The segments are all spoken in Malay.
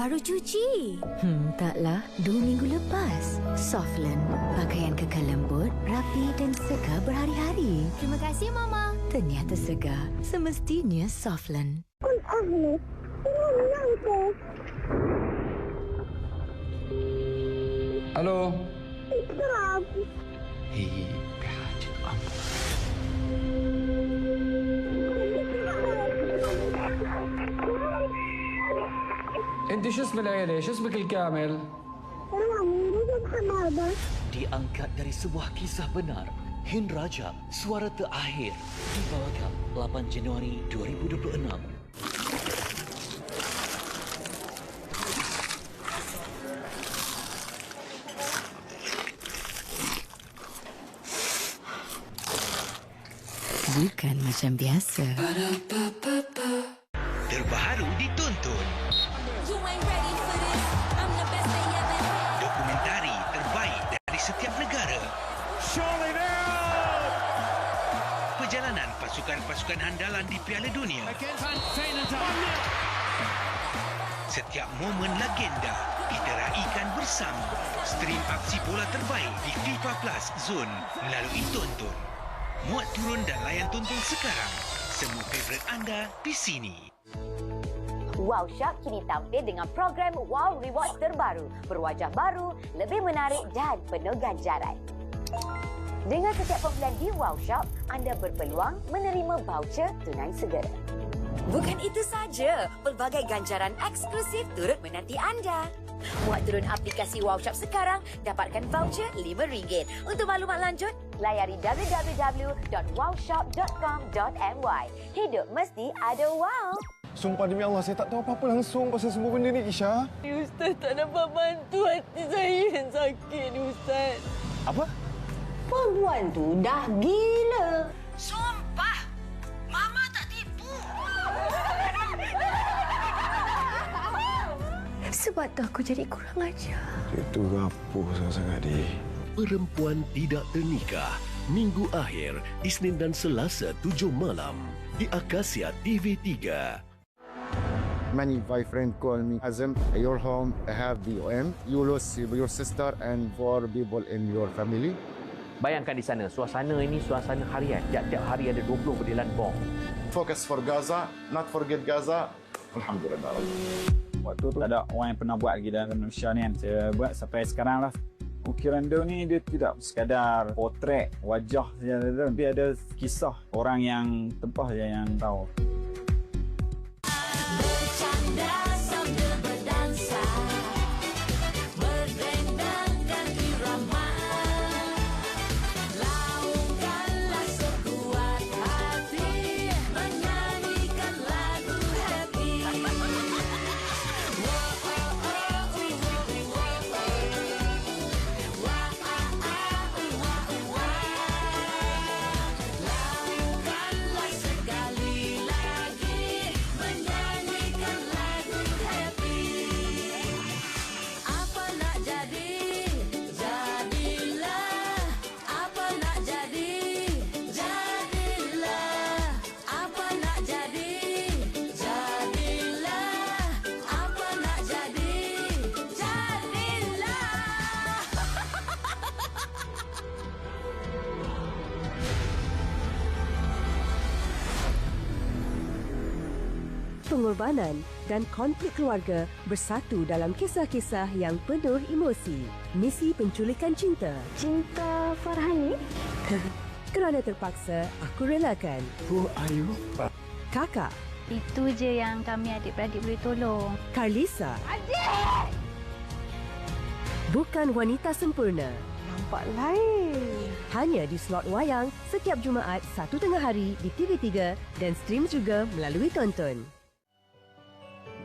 baru cuci. Taklah. 2 minggu lepas. Softland. Pakaian kekal lembut, rapi dan segar berhari-hari. Terima kasih, Mama. Ternyata segar. Semestinya Softland. الو اضرب هي بحاجة أمر. انت شو اسم العيلة؟ شو اسمك الكامل؟ رامي رجب حمادة. Diangkat dari sebuah kisah benar, Hind Rajab, Suara Terakhir, dibawakan 8 Januari 2026. Bukan macam biasa. Terbaru ditonton. Dokumentari terbaik dari setiap negara. Perjalanan pasukan-pasukan andalan di Piala Dunia. Setiap momen legenda kita raikan bersama. Stream aksi bola terbaik di FIFA Plus Zone melalui Tonton. Muat turun dan layan tonton sekarang. Semua favourite anda di sini. Wow Shop kini tampil dengan program Wow Rewards terbaru, berwajah baru, lebih menarik dan penuh ganjaran. Dengan setiap pembelian di Wow Shop, anda berpeluang menerima voucher tunai segera. Bukan itu saja, pelbagai ganjaran eksklusif turut menanti anda. Muat turun aplikasi Wow Shop sekarang, dapatkan voucher RM5. Untuk maklumat lanjut, layari www.wowshop.com.my. Hidup mesti ada wow. Sumpah demi Allah, saya tak tahu apa-apa langsung pasal semua benda ni, Isha. Ustaz tak dapat bantu hati saya yang sakit, Ustaz. Apa? Perempuan tu dah gila. Sumpah, Mama tak tipu. Sebab tu aku jadi kurang ajar. Itu rapuh sangat-sangat dia. Perempuan Tidak Ternikah, Minggu akhir, Isnin dan Selasa 7 malam di Akasia TV3. Many my friends call me Azam. Your home have BOM. You lose your sister and 4 people in your family. Bayangkan di sana, suasana ini suasana harian. Tiap-tiap hari ada 20 bedilan bom. Focus for Gaza, not forget Gaza. Alhamdulillah. Waktu tu tak ada orang yang pernah buat lagi dalam Malaysia ni kan. Saya buat sampai sekarang lah. Ukiran dia ni dia tidak sekadar potret wajah saja, tapi ada kisah orang yang tempah saja yang tahu. Pengorbanan dan konflik keluarga bersatu dalam kisah-kisah yang penuh emosi. Misi penculikan cinta. Cinta Farhani? Kerana terpaksa, aku relakan. Who are you? Kakak. Itu je yang kami adik-beradik boleh tolong. Carlisa. Adik! Bukan wanita sempurna. Nampak lain. Hanya di slot wayang setiap Jumaat 1 tengah hari di TV3 dan stream juga melalui Tonton.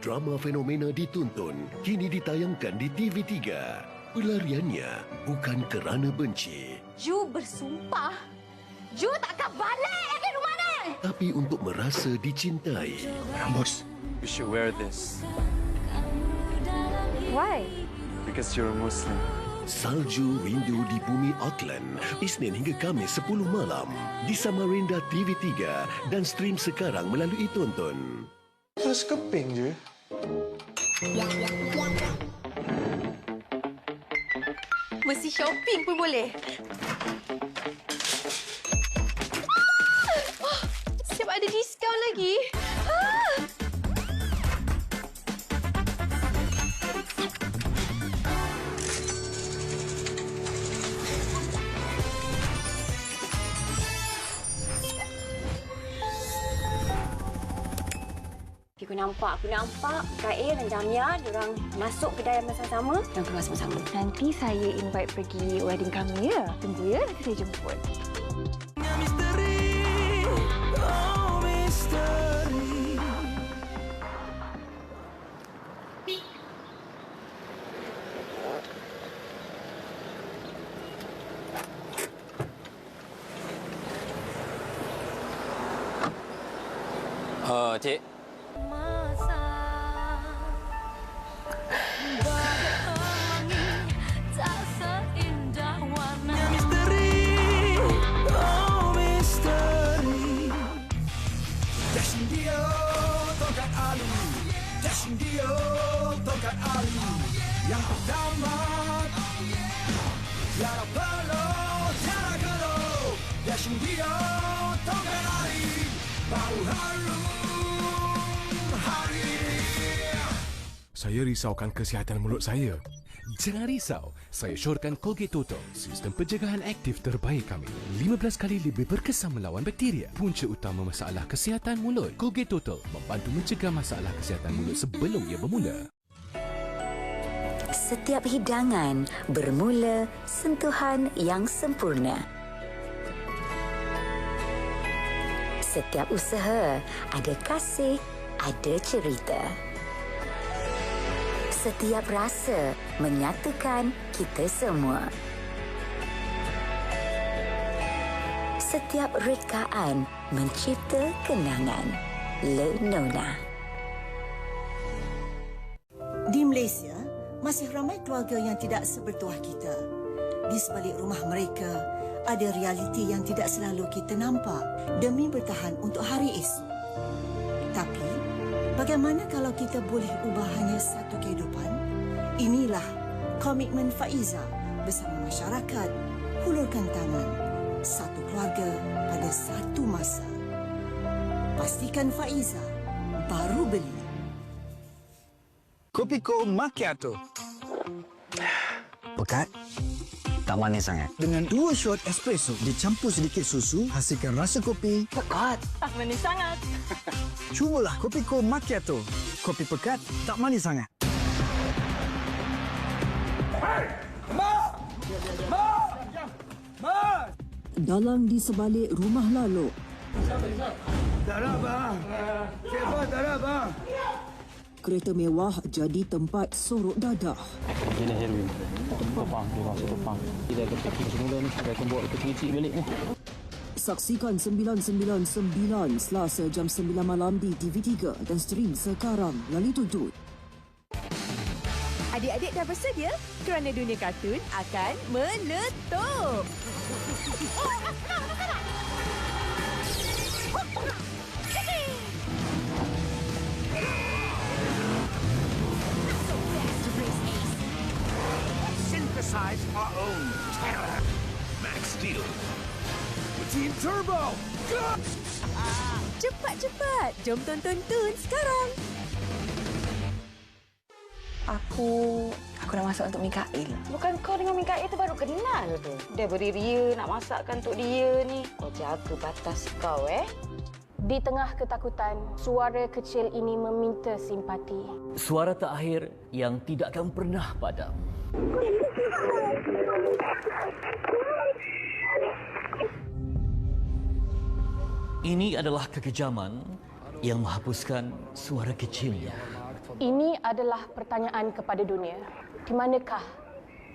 Drama fenomena dituntun, kini ditayangkan di TV3. Pelariannya bukan kerana benci, Ju bersumpah, Ju takkan balik ke rumah ni. tapi untuk merasa dicintai. Ramos, you should wear this. Why? Because you're a Muslim. Salju Rindu di Bumi Auckland, Isnin hingga Khamis 10 malam di Samarinda TV3 dan stream sekarang melalui Tonton. Terus keping je. Mesti shopping pun boleh. Siap ada diskaun lagi. Aku nampak Kak A dan Jamia diorang masuk kedai yang bersama-sama dan keluar sama-sama. Nanti saya invite pergi wedding kami ya. Tunggu ya, nanti saya jemput. Cik. Yang pertama, tiada perlu, tiada keluh. Dashing Dio, tongkat Ali, baru harum hari ini. Saya risaukan kesihatan mulut saya. Jangan risau, saya syorkan Colgate Total, sistem pencegahan aktif terbaik kami. 15 kali lebih berkesan melawan bakteria. Punca utama masalah kesihatan mulut. Colgate Total membantu mencegah masalah kesihatan mulut sebelum ia bermula. Setiap hidangan bermula sentuhan yang sempurna. Setiap usaha ada kasih, ada cerita. Setiap rasa menyatukan kita semua. Setiap rekaan mencipta kenangan. Lenona. Di Malaysia, masih ramai keluarga yang tidak sebertuah kita. Di sebalik rumah mereka, ada realiti yang tidak selalu kita nampak demi bertahan untuk hari esok. Tapi, bagaimana kalau kita boleh ubah hanya satu kehidupan? Inilah komitmen Faiza bersama masyarakat. Hulurkan tangan. Satu keluarga pada satu masa. Pastikan Faiza baru beli. Kopiko Macchiato. Pekat? Tak manis sangat. Dengan 2 shot espresso dicampur sedikit susu, hasilkan rasa kopi pekat. Tak manis sangat. Cubalah Kopiko Macchiato. Kopi pekat, tak manis sangat. Hey! Mak! Mak! Mak! Dalang di sebalik rumah lalu. Tak ada, bang. Siapa tak ada, bang? Kereta mewah jadi tempat sorok dadah. Ini heroin. Topang, dia masuk topang. Kita akan packing semula ni. Kita akan bawa kecil-kecil balik ni. Saksikan 999 Selasa jam 9 malam di TV3 dan stream sekarang melalui Tutut. Adik-adik dah bersedia? Kerana dunia kartun akan meletup. Synthesize our own terror. Max Steel. Team Turbo. Go! Cepat-cepat, jom tonton Toon sekarang. Aku dah masak untuk Mikael. Bukan kau dengan Mikael tu baru kenal tu. Dia beria nak masakkan untuk dia ni. Kau jaga batas kau Di tengah ketakutan, suara kecil ini meminta simpati. Suara terakhir yang tidak akan pernah padam. Ini adalah kekejaman yang menghapuskan suara kecilnya. Ini adalah pertanyaan kepada dunia. Di manakah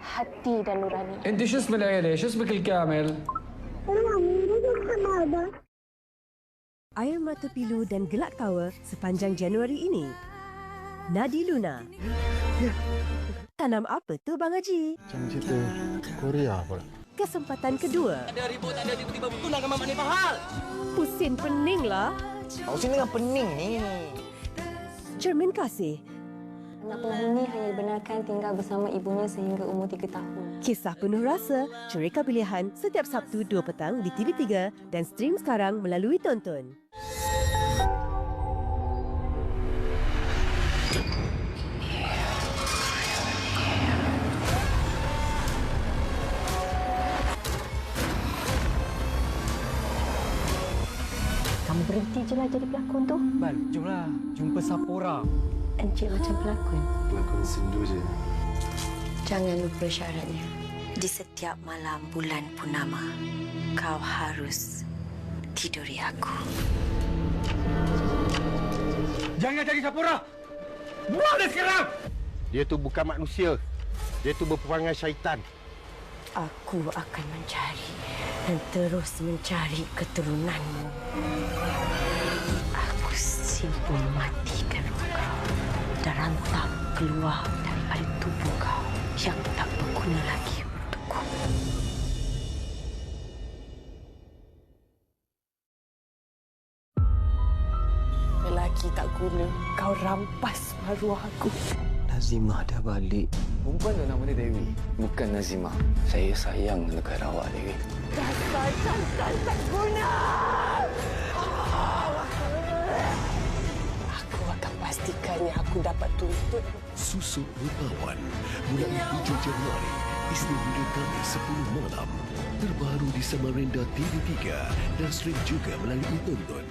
hati dan nurani? انت شو اسم العيلة؟ شو اسمك الكامل؟ Air mata pilu dan gelak tawa sepanjang Januari ini. Nadi Luna. Tanam apa tu Bang Haji? Macam cerita Korea pula. Kesempatan kedua. Ada ribut, ada tiba-tiba tunang dengan Mak Nepal. Pusin pening lah. Pusing dengan pening ni. Cermin kasih. Anak penghuni hanya dibenarkan tinggal bersama ibunya sehingga umur 3 tahun. Kisah penuh rasa, Cerita Pilihan setiap Sabtu 2 petang di TV3 dan stream sekarang melalui Tonton. Kamu berhenti je lah jadi pelakon tu. Bal, jomlah. Jumpa Sapora. Encik macam pelakon. Pelakon sendu je. Jangan lupa syaratnya. Di setiap malam bulan purnama, kau harus tiduri aku. Jangan cari Sapora! Buang dia sekarang! Dia tu bukan manusia. Dia tu berperangai syaitan. Aku akan mencari dan terus mencari keturunanmu. Aku simpul matikan roh kau dan rantap keluar daripada tubuh kau yang tak berguna lagi untukku. Lelaki tak guna, kau rampas maruah aku. Nazimah dah balik. Perempuan tu nama dia Dewi. Bukan Nazimah. Saya sayang negara awak, Dewi. Dasar jantan tak guna! Aku akan pastikannya aku dapat tuntut. Susuk Rupawan mulai 7 Januari, Isnin hingga Khamis 10 malam. Terbaru di Samarinda TV3 dan stream juga melalui Tonton.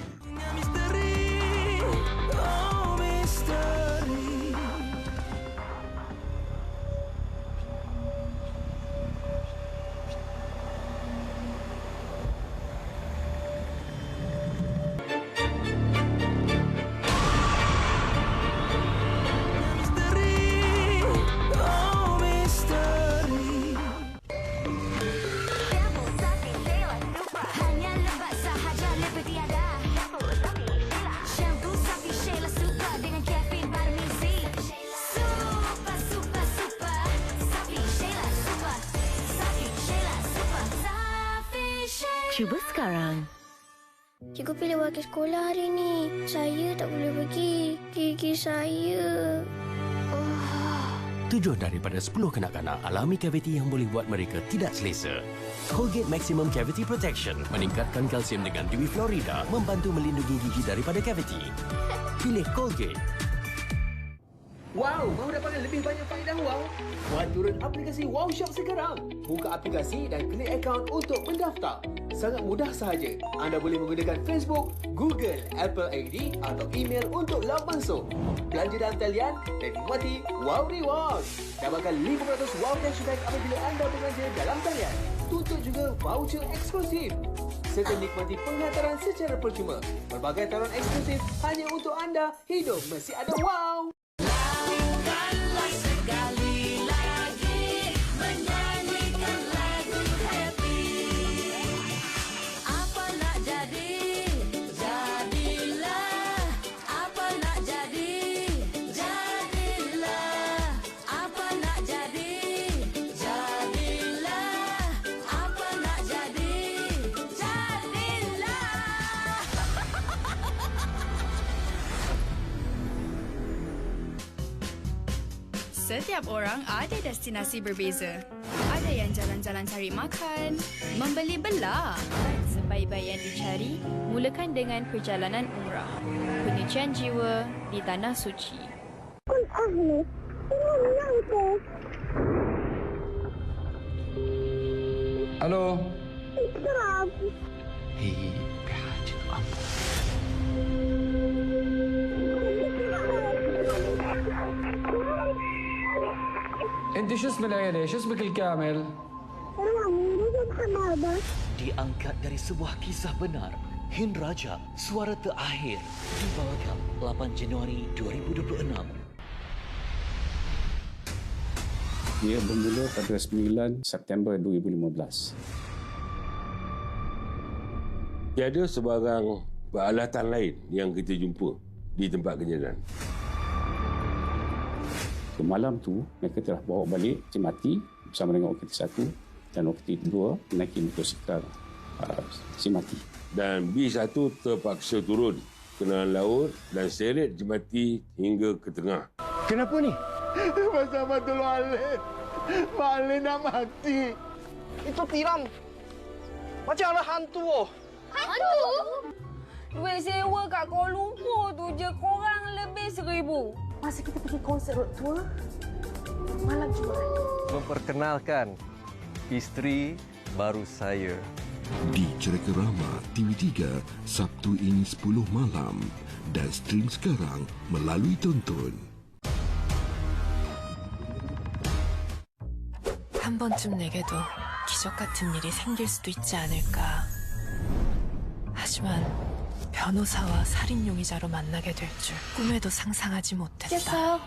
Cuba sekarang. Cikgu pilih wakil sekolah hari ni. Saya tak boleh pergi. Gigi saya. Tujuh daripada 10 kanak-kanak alami kaviti yang boleh buat mereka tidak selesa. Colgate Maximum Cavity Protection meningkatkan kalsium dengan Dewi Florida, membantu melindungi gigi daripada kaviti. Pilih Colgate. Wow, mahu dapatkan lebih banyak faedah wow? Buat turun aplikasi Wow Shop sekarang. Buka aplikasi dan klik akaun untuk mendaftar. Sangat mudah sahaja. Anda boleh menggunakan Facebook, Google, Apple ID atau email untuk lauk masuk. Belanja dalam talian dan nikmati Wow Rewards. Dapatkan 500 Wow Cashback apabila anda belanja dalam talian. Tuntut juga voucher eksklusif. Serta nikmati penghantaran secara percuma. Pelbagai tawaran eksklusif hanya untuk anda. Hidup mesti ada wow. Lakukanlah sekali lagi menyanyikan lagu happy. Apa nak jadi, jadilah. Apa nak jadi, jadilah. Apa nak jadi, jadilah. Apa nak jadi, jadilah. Setiap orang ada destinasi berbeza. Ada yang jalan-jalan cari makan, membeli bela. Sebaik-baik yang dicari, mulakan dengan perjalanan umrah. Penyucian jiwa di Tanah Suci. Halo. Hei, biar ampun. انت شو اسم العيلة؟ شو اسمك الكامل؟ Diangkat dari sebuah kisah benar, Hind Raja, Suara Terakhir, dibawakan 8 Januari 2026. Ia bermula pada 9 September 2015. Tiada sebarang peralatan lain yang kita jumpa di tempat kejadian. Malam tu, mereka telah bawa balik Cik Mati bersama dengan Okti 1 dan Okti 2 menaiki motosikal Cik Mati. Dan B1 terpaksa turun ke dalam laut dan seret Cik Mati hingga ke tengah. Kenapa ni? Pasal Matul Alin. Mak Alin nak mati. Itu tiram. Macam ada hantu. Hantu? Duit sewa kat Kuala Lumpur tu je korang lebih 1,000. Masa kita pergi konsert road tour, malam Jumaat. Memperkenalkan isteri baru saya. Di Cerita Rama TV3 Sabtu ini 10 malam dan stream sekarang melalui Tonton. 한 번쯤 내게도 기적 같은 일이 생길 수도 있지 않을까. 하지만 변호사와 살인 용의자로 만나게 될 줄 꿈에도 상상하지 못했다.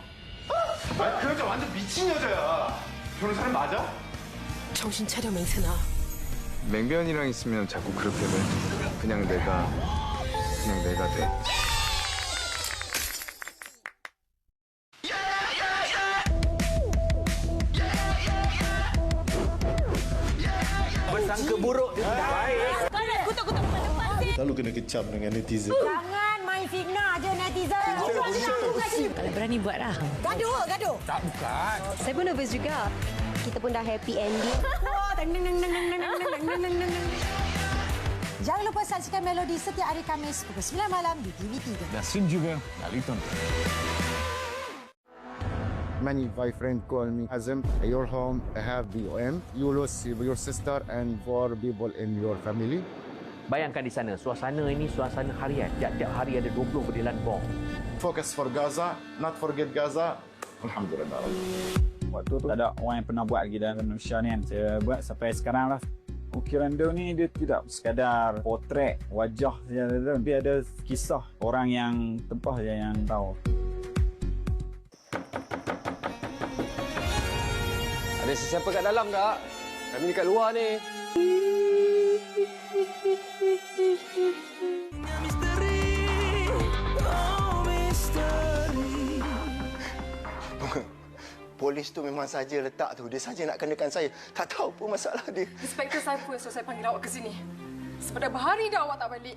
그 여자 완전 미친 여자야. 변호사는 맞아? 정신 차려 맹세나. 맹변이랑 있으면 자꾸 그렇게 돼. 그냥 내가 돼. Bersangka buruk dia tidak baik. Kutuk-kutuk depan sini. Selalu kena kecam dengan netizen. Jangan main fitnah je netizen. Kalau berani buat lah. Gaduh. Tak, bukan. Saya pun nervous juga. Kita pun dah happy ending. Jangan lupa saksikan Melodi setiap hari Khamis pukul 9 malam di TV3. Dan stream juga melalui Tonton. Many my friends call me Azam. Your home have BOM. You lose your sister and 4 people in your family. Bayangkan di sana, suasana ini suasana harian. Tiap-tiap hari ada 20 berilan bom. Focus for Gaza, not forget Gaza. Alhamdulillah. Waktu tu tak ada orang yang pernah buat lagi dalam Malaysia ni kan. Saya buat sampai sekarang lah. Ukiran dia ni dia tidak sekadar potret wajah saja, tapi ada kisah orang yang tempah saja yang tahu. Ada sesiapa kat dalam tak? Kami dekat luar ni. Polis tu memang saja letak tu. Dia saja nak kenakan saya. Tak tahu apa masalah dia. Inspektor saya pun, so saya panggil awak ke sini. Sepada berhari dah awak tak balik.